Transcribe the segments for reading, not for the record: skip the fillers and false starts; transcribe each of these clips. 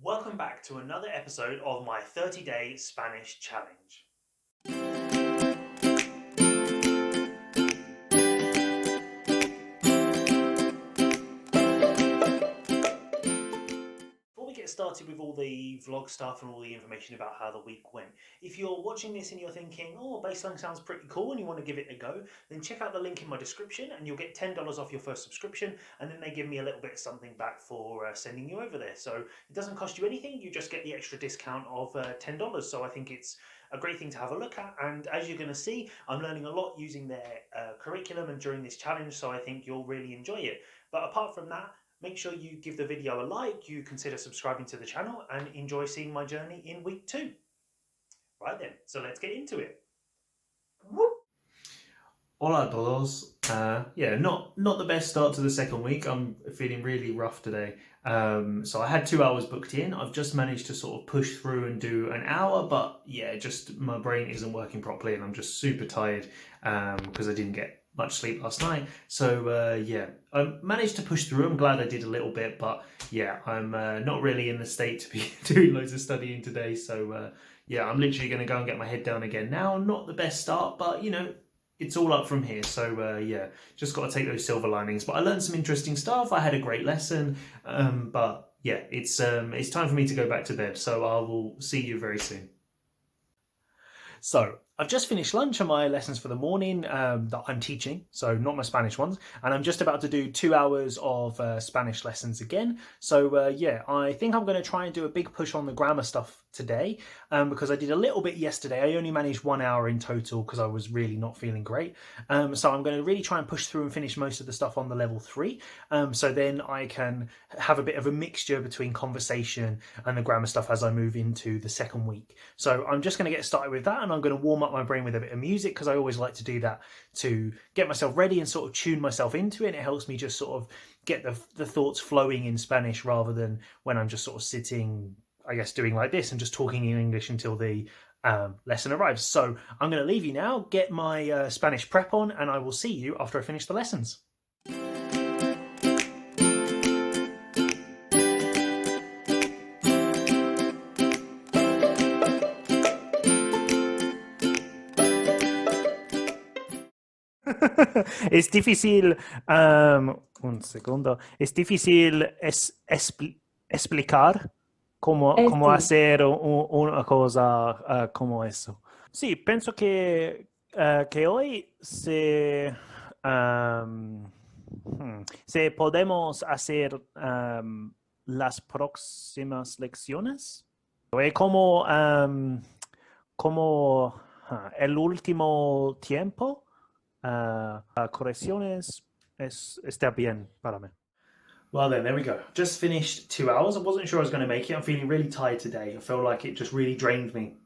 Welcome back to another episode of my 30-day Spanish challenge. Before we get started with all the vlog stuff and all the information about how the week went, if you're watching this and you're thinking, oh, Baselang sounds pretty cool and you want to give it a go, then check out the link in my description and you'll get $10 off your first subscription, and then they give me a little bit of something back for sending you over there. So it doesn't cost you anything, you just get the extra discount of $10. So I think it's a great thing to have a look at, and as you're going to see, I'm learning a lot using their curriculum and during this challenge, so I think you'll really enjoy it. But apart from that, make sure you give the video a like, you consider subscribing to the channel, and enjoy seeing my journey in week 2. Right then, so let's get into it. Whoop. Hola a todos. Not the best start to the second week. I'm feeling really rough today. So I had 2 hours booked in. I've just managed to sort of push through and do an hour, but yeah, just my brain isn't working properly and I'm just super tired because I didn't get much sleep last night. So I managed to push through. I'm glad I did a little bit, but yeah, I'm not really in the state to be doing loads of studying today. So I'm literally going to go and get my head down again now. Not the best start, but you know, it's all up from here. So just got to take those silver linings. But I learned some interesting stuff. I had a great lesson. But yeah, it's time for me to go back to bed. So I will see you very soon. So I've just finished lunch and my lessons for the morning that I'm teaching, so not my Spanish ones, and I'm just about to do 2 hours of Spanish lessons again. So I think I'm going to try and do a big push on the grammar stuff today because I did a little bit yesterday. I only managed 1 hour in total because I was really not feeling great. So I'm going to really try and push through and finish most of the stuff on the level 3. So then I can have a bit of a mixture between conversation and the grammar stuff as I move into the second week. So I'm just going to get started with that, and I'm going to warm up my brain with a bit of music because I always like to do that to get myself ready and sort of tune myself into it. And it helps me just sort of get the thoughts flowing in Spanish rather than when I'm just sort of sitting, I guess, doing like this and just talking in English until the lesson arrives. So I'm going to leave you now, get my Spanish prep on, and I will see you after I finish the lessons. Es difícil, un segundo, es difícil explicar cómo hacer una cosa como eso. Sí, pienso que hoy se podemos hacer las próximas lecciones. Es como el último tiempo. Correcciones está bien para mí. Well then, there we go. Just finished 2 hours. I wasn't sure I was going to make it. I'm feeling really tired today. I feel like it just really drained me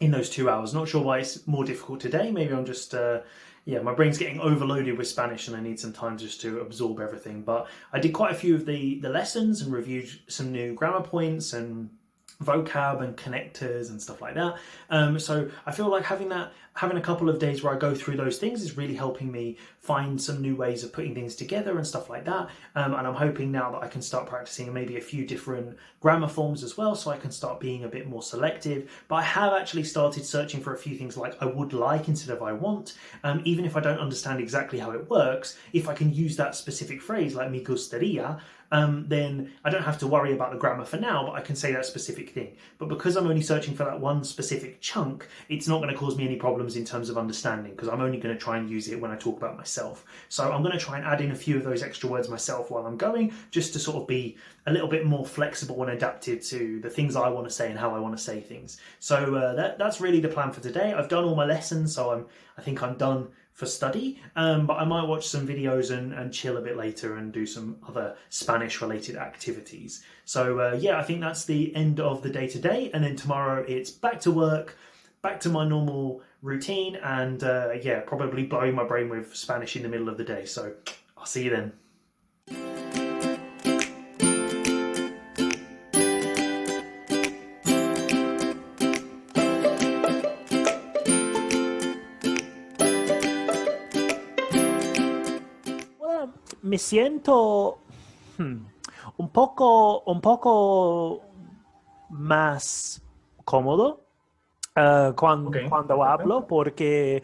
in those 2 hours. Not sure why it's more difficult today. Maybe I'm just, my brain's getting overloaded with Spanish and I need some time just to absorb everything. But I did quite a few of the lessons and reviewed some new grammar points and vocab and connectors and stuff like that. So I feel like having a couple of days where I go through those things is really helping me find some new ways of putting things together and stuff like that. And I'm hoping now that I can start practicing maybe a few different grammar forms as well, so I can start being a bit more selective. But I have actually started searching for a few things like I would like instead of I want. Even if I don't understand exactly how it works, if I can use that specific phrase like me gustaría, then I don't have to worry about the grammar for now, but I can say that specific thing. But because I'm only searching for that one specific chunk, it's not going to cause me any problems in terms of understanding, because I'm only going to try and use it when I talk about myself. So I'm going to try and add in a few of those extra words myself while I'm going, just to sort of be a little bit more flexible and adapted to the things I want to say and how I want to say things. So that's really the plan for today. I've done all my lessons, so I think I'm done for study, but I might watch some videos and chill a bit later and do some other Spanish related activities. So I think that's the end of the day today, and then tomorrow it's back to work, back to my normal routine, and probably blowing my brain with Spanish in the middle of the day. So I'll see you then. Me siento un poco más cómodo Ok, cuando perfecto. hablo porque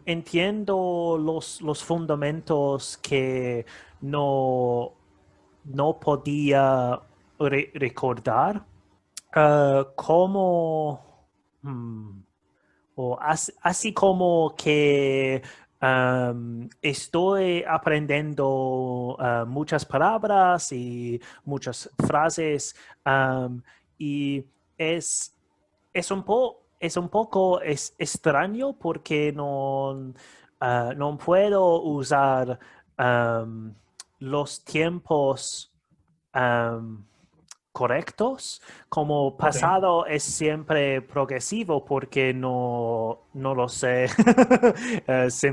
entiendo los fundamentos que no, no podía recordar, como, hmm, o así como que estoy aprendiendo muchas palabras y muchas frases, y es es un poco extraño porque no puedo usar um, los tiempos um, correctos. Como Ok, pasado es siempre progresivo porque no lo sé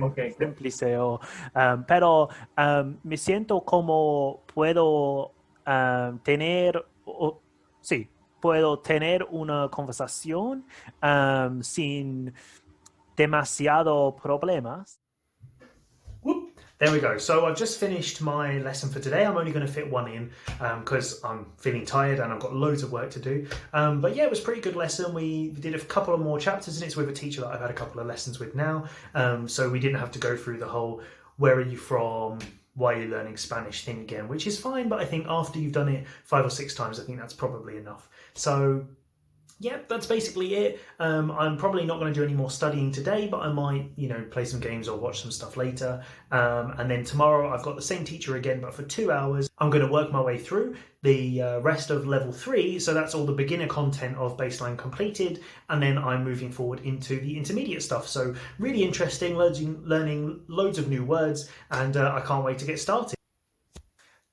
ok. simplice pero me siento como puedo tener, sí, puedo tener una conversación sin demasiado problemas. Whoop. There we go. So I've just finished my lesson for today. I'm only going to fit one in because I'm feeling tired and I've got loads of work to do. But yeah, it was a pretty good lesson. We did a couple of more chapters and it's with a teacher that I've had a couple of lessons with now. So we didn't have to go through the whole where are you from, why are you learning Spanish thing again, which is fine. But I think after you've done it 5 or 6 times, I think that's probably enough. So yeah, that's basically it. I'm probably not going to do any more studying today, but I might, play some games or watch some stuff later. And then tomorrow I've got the same teacher again, but for 2 hours, I'm going to work my way through the rest of level 3. So that's all the beginner content of Baselang completed, and then I'm moving forward into the intermediate stuff. So really interesting, learning loads of new words, and I can't wait to get started.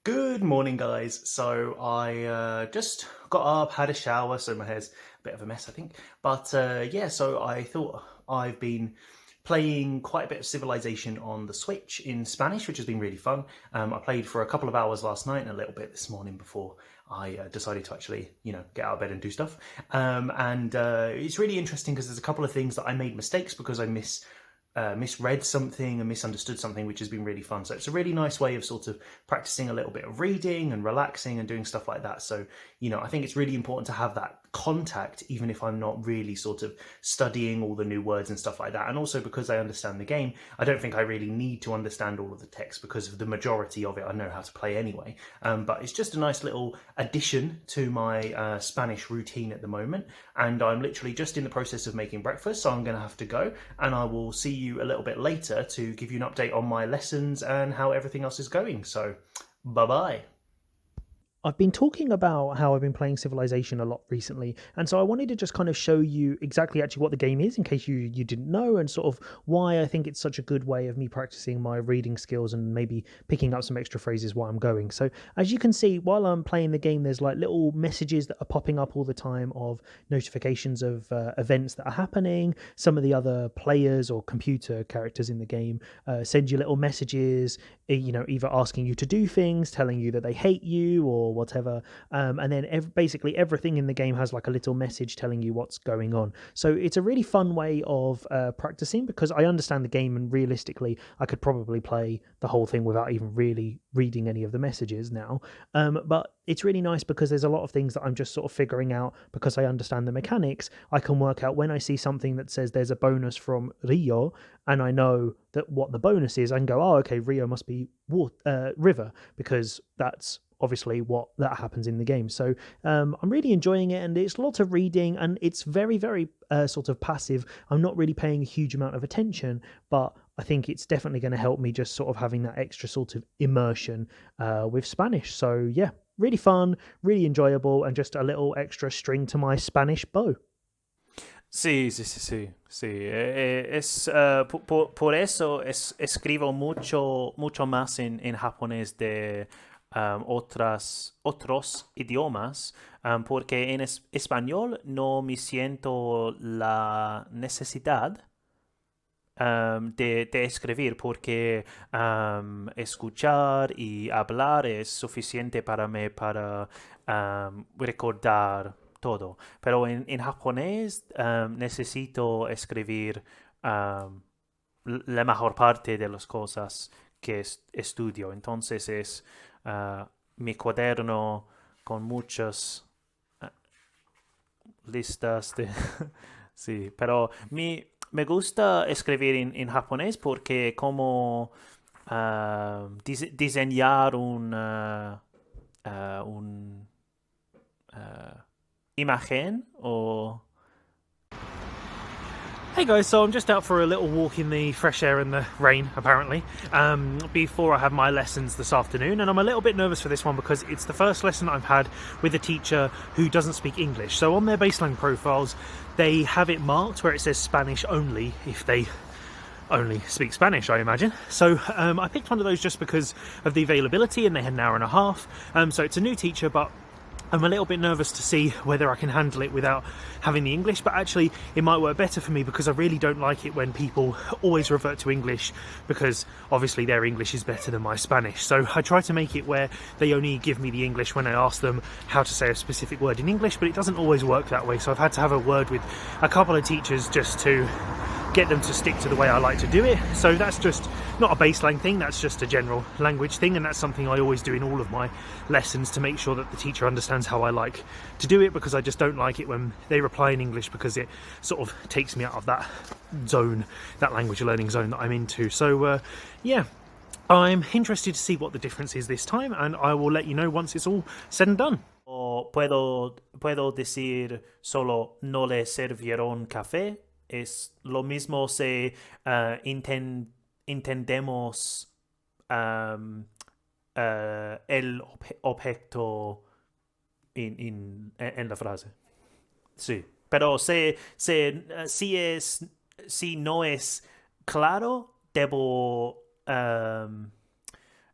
Good morning, guys. So I just got up, had a shower, so my hair's a bit of a mess, I think. But yeah, so I thought I've been playing quite a bit of Civilization on the Switch in Spanish, which has been really fun. I played for a couple of hours last night and a little bit this morning before I decided to actually, get out of bed and do stuff. And it's really interesting because there's a couple of things that I made mistakes because I misread something and misunderstood something, which has been really fun. So it's a really nice way of sort of practicing a little bit of reading and relaxing and doing stuff like that. So, I think it's really important to have that contact, even if I'm not really sort of studying all the new words and stuff like that. And also because I understand the game, I don't think I really need to understand all of the text because of the majority of it I know how to play anyway. But it's just a nice little addition to my Spanish routine at the moment. And I'm literally just in the process of making breakfast, so I'm going to have to go. And I will see you a little bit later to give you an update on my lessons and how everything else is going. So, bye bye. I've been talking about how I've been playing Civilization a lot recently, and so I wanted to just kind of show you exactly actually what the game is in case you didn't know, and sort of why I think it's such a good way of me practicing my reading skills and maybe picking up some extra phrases while I'm going. So as you can see, while I'm playing the game, there's like little messages that are popping up all the time of notifications of events that are happening. Some of the other players or computer characters in the game send you little messages, either asking you to do things, telling you that they hate you or whatever. And then basically everything in the game has like a little message telling you what's going on. So it's a really fun way of practicing because I understand the game, and realistically, I could probably play the whole thing without even really reading any of the messages now. But it's really nice because there's a lot of things that I'm just sort of figuring out because I understand the mechanics. I can work out when I see something that says there's a bonus from Rio and I know that what the bonus is, I can go, oh, okay, Rio must be river because that's obviously what that happens in the game. So I'm really enjoying it, and it's lots of reading, and it's very, very sort of passive. I'm not really paying a huge amount of attention, but I think it's definitely going to help me just sort of having that extra sort of immersion with Spanish. So yeah, really fun, really enjoyable, and just a little extra string to my Spanish bow. Sí, sí, sí, sí, sí. Por eso escribo mucho más en japonés de otros idiomas, porque en español no me siento la necesidad de escribir, porque escuchar y hablar es suficiente para mí para recordar todo. Pero en japonés necesito escribir la mejor parte de las cosas que estudio. Entonces es mi cuaderno con muchos listas de... Sí, pero me gusta escribir en japonés porque como diseñar un imagen o... Hey guys, so I'm just out for a little walk in the fresh air and the rain, apparently, before I have my lessons this afternoon, and I'm a little bit nervous for this one because it's the first lesson I've had with a teacher who doesn't speak English. So on their Baselang profiles, they have it marked where it says Spanish only if they only speak Spanish, I imagine. So I picked one of those just because of the availability, and they had an hour and a half. So it's a new teacher, but I'm a little bit nervous to see whether I can handle it without having the English, but actually it might work better for me because I really don't like it when people always revert to English because obviously their English is better than my Spanish. So I try to make it where they only give me the English when I ask them how to say a specific word in English, but it doesn't always work that way. So I've had to have a word with a couple of teachers just to get them to stick to the way I like to do it. So that's just not a Baselang thing, that's just a general language thing, and that's something I always do in all of my lessons to make sure that the teacher understands how I like to do it, because I just don't like it when they reply in English because it sort of takes me out of that zone, that language learning zone that I'm into. So yeah, I'm interested to see what the difference is this time, and I will let you know once it's all said and done. O puedo decir solo no le sirvieron café. Es lo mismo si entendemos el objeto en la frase. Sí, pero si no es claro, debo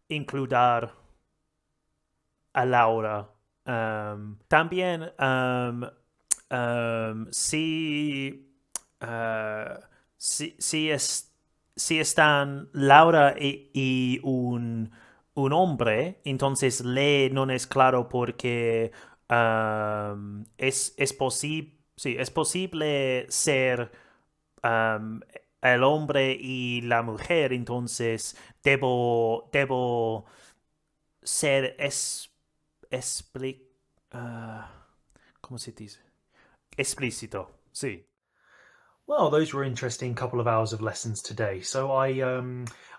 incluir a Laura. También si están Laura y un hombre, entonces le no es claro porque es posible ser el hombre y la mujer, entonces debo ser ¿cómo se dice? Explícito, sí. Well, those were interesting couple of hours of lessons today. So I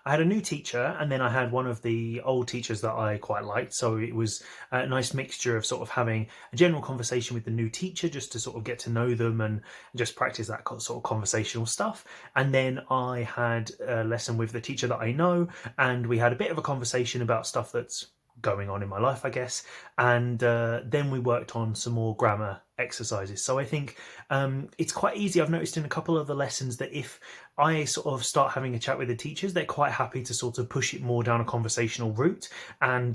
had a new teacher, and then I had one of the old teachers that I quite liked. So it was a nice mixture of sort of having a general conversation with the new teacher just to sort of get to know them and just practice that sort of conversational stuff. And then I had a lesson with the teacher that I know, and we had a bit of a conversation about stuff that's going on in my life, I guess. And then we worked on some more grammar exercises. So I think it's quite easy. I've noticed in a couple of the lessons that if I sort of start having a chat with the teachers, they're quite happy to sort of push it more down a conversational route and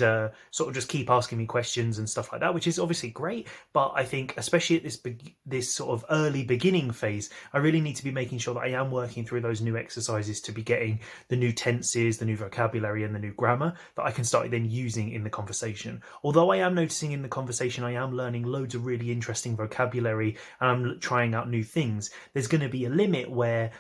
sort of just keep asking me questions and stuff like that, which is obviously great. But I think especially at this sort of early beginning phase, I really need to be making sure that I am working through those new exercises to be getting the new tenses, the new vocabulary and the new grammar that I can start then using in the conversation. Although I am noticing in the conversation I am learning loads of really interesting vocabulary and I'm trying out new things, there's going to be a limit where,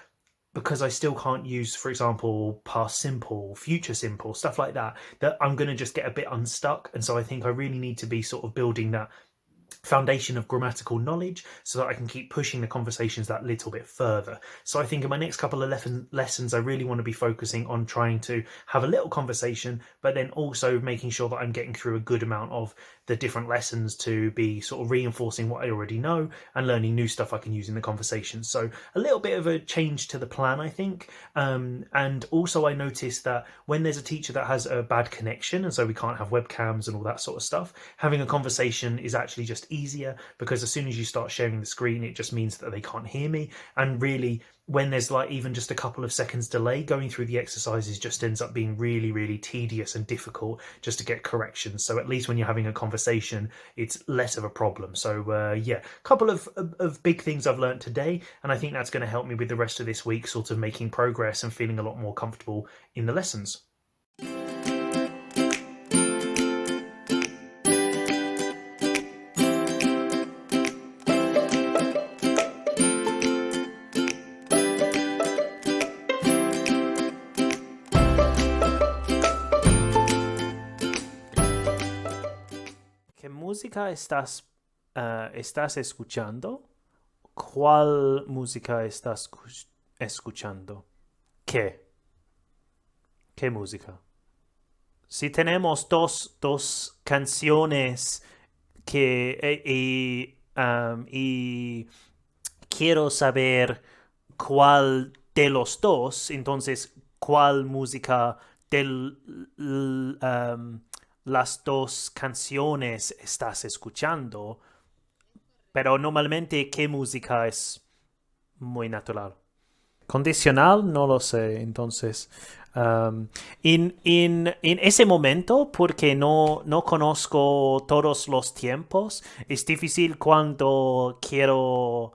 because I still can't use, for example, past simple, future simple, stuff like that, that I'm going to just get a bit unstuck. And so I think I really need to be sort of building that foundation of grammatical knowledge so that I can keep pushing the conversations that little bit further. So I think in my next couple of lessons, I really want to be focusing on trying to have a little conversation, but then also making sure that I'm getting through a good amount of the different lessons to be sort of reinforcing what I already know and learning new stuff I can use in the conversation. So a little bit of a change to the plan, I think. And also I noticed that when there's a teacher that has a bad connection and so we can't have webcams and all that sort of stuff, having a conversation is actually just easier, because as soon as you start sharing the screen, it just means that they can't hear me. And really, when there's like even just a couple of seconds delay, going through the exercises just ends up being really, really tedious and difficult just to get corrections. So at least when you're having a conversation, it's less of a problem. So yeah, a couple of big things I've learned today, and I think that's going to help me with the rest of this week, sort of making progress and feeling a lot more comfortable in the lessons. ¿Qué música estás escuchando? ¿Cuál música estás escuchando? ¿Qué? ¿Qué música? Si tenemos dos canciones y quiero saber cuál de los dos, entonces, ¿cuál música de las dos canciones estás escuchando? Pero normalmente, ¿qué música es muy natural? Condicional, no lo sé. Entonces, en ese momento, porque no conozco todos los tiempos, es difícil cuando quiero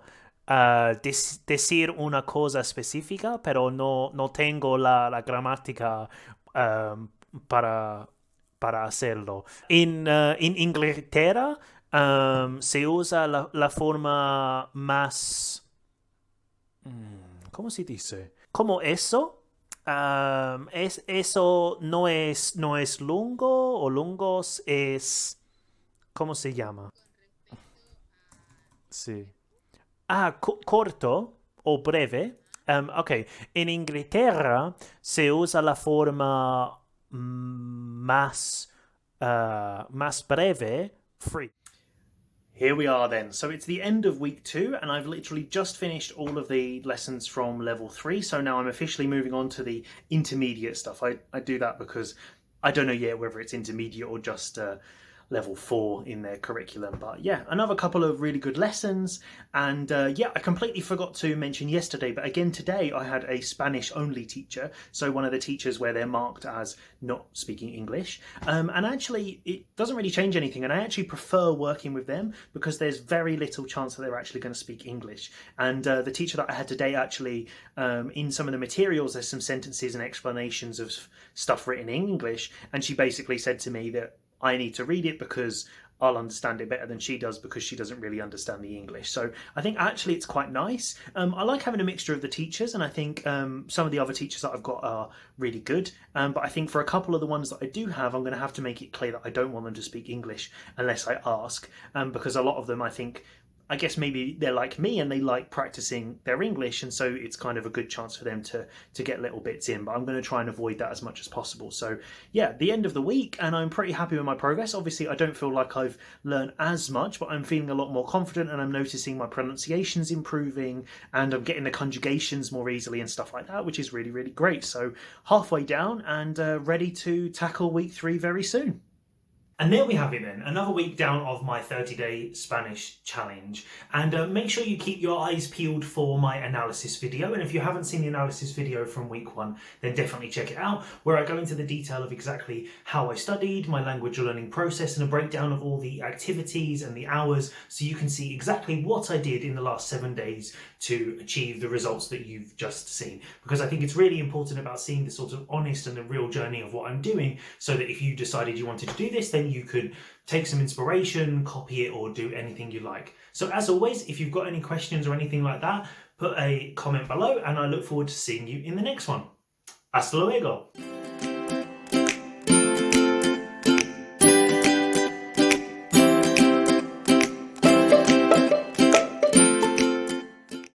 decir una cosa específica, pero no tengo la gramática um, para, para hacerlo. En Inglaterra se usa la forma más... ¿Cómo se dice? Como eso. Eso no es lungo o lungos, es... ¿Cómo se llama? Sí. Corto o breve. Ok, en Inglaterra se usa la forma más breve, free. Here we are then. So it's the end of week 2, and I've literally just finished all of the lessons from level 3. So now I'm officially moving on to the intermediate stuff. I do that because I don't know yet whether it's intermediate or just level 4 in their curriculum. But yeah, another couple of really good lessons. And yeah, I completely forgot to mention yesterday, but again today I had a Spanish only teacher. So one of the teachers where they're marked as not speaking English. And actually, it doesn't really change anything. And I actually prefer working with them because there's very little chance that they're actually going to speak English. And the teacher that I had today actually, in some of the materials, there's some sentences and explanations of stuff written in English. And she basically said to me that I need to read it because I'll understand it better than she does because she doesn't really understand the English. So I think actually it's quite nice. I like having a mixture of the teachers, and I think some of the other teachers that I've got are really good. But I think for a couple of the ones that I do have, I'm going to have to make it clear that I don't want them to speak English unless I ask, because a lot of them, I guess maybe they're like me and they like practicing their English, and so it's kind of a good chance for them to get little bits in, but I'm going to try and avoid that as much as possible. So yeah, the end of the week, and I'm pretty happy with my progress. Obviously I don't feel like I've learned as much, but I'm feeling a lot more confident, and I'm noticing my pronunciation's improving, and I'm getting the conjugations more easily and stuff like that, which is really, really great. So halfway down and ready to tackle week 3 very soon. And there we have it then, another week down of my 30-day Spanish challenge. And make sure you keep your eyes peeled for my analysis video. And if you haven't seen the analysis video from week 1, then definitely check it out, where I go into the detail of exactly how I studied, my language learning process, and a breakdown of all the activities and the hours, so you can see exactly what I did in the last 7 days to achieve the results that you've just seen. Because I think it's really important about seeing the sort of honest and the real journey of what I'm doing, so that if you decided you wanted to do this, then you could take some inspiration, copy it, or do anything you like. So as always, if you've got any questions or anything like that, put a comment below, and I look forward to seeing you in the next one. Hasta luego!